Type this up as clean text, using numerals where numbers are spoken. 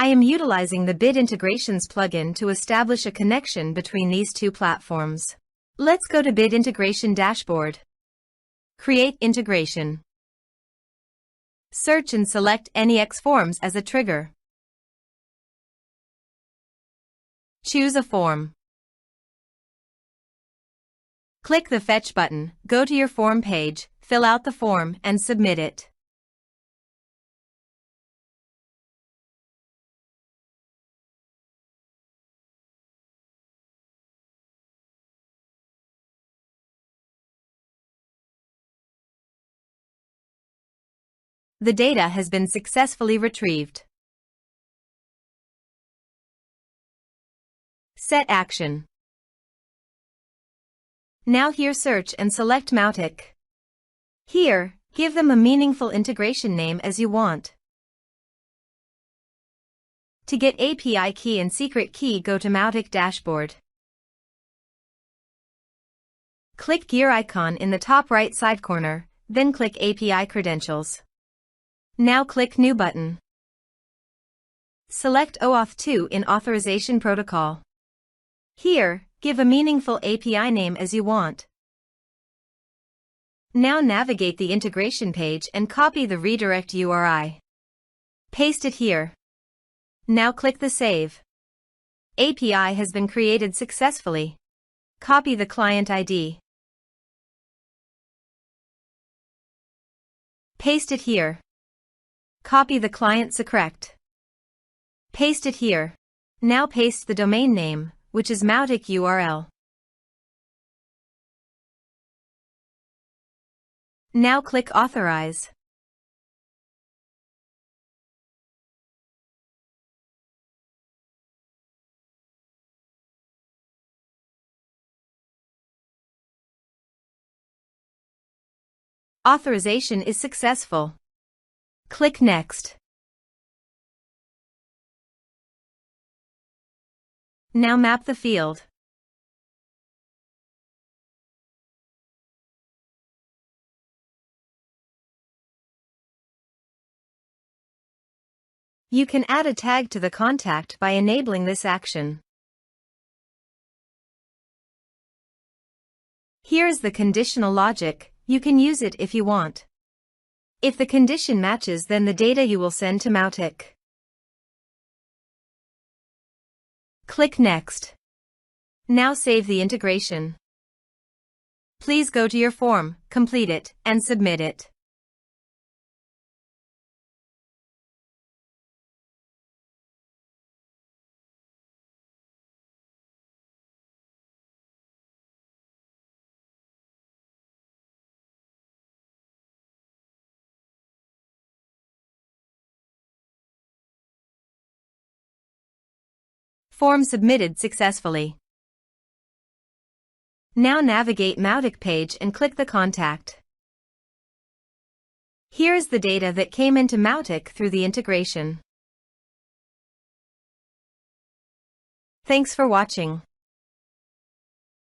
I am utilizing the Bid Integrations plugin to establish a connection between these two platforms. Let's go to Bid Integration Dashboard. Create integration. Search and select NEX Forms as a trigger. Choose a form. Click the Fetch button, go to your form page, fill out the form, and submit it. The data has been successfully retrieved. Set action. Now here search and select Mautic. Here, give them a meaningful integration name as you want. To get API key and secret key, go to Mautic Dashboard. Click gear icon in the top right side corner, then click API Credentials. Now click New button. Select OAuth 2 in Authorization Protocol. Here, give a meaningful API name as you want. Now navigate the integration page and copy the redirect URI. Paste it here. Now click the Save. API has been created successfully. Copy the client ID. Paste it here. Copy the client secret. Paste it here. Now paste the domain name, which is Mautic URL. Now click Authorize. Authorization is successful. Click Next. Now map the field. You can add a tag to the contact by enabling this action. Here's the conditional logic. You can use it if you want. If the condition matches, then the data you will send to Mautic. Click Next. Now save the integration. Please go to your form, complete it, and submit it. Form submitted successfully. Now navigate Mautic page and click the contact. Here is the data that came into Mautic through the integration. Thanks for watching.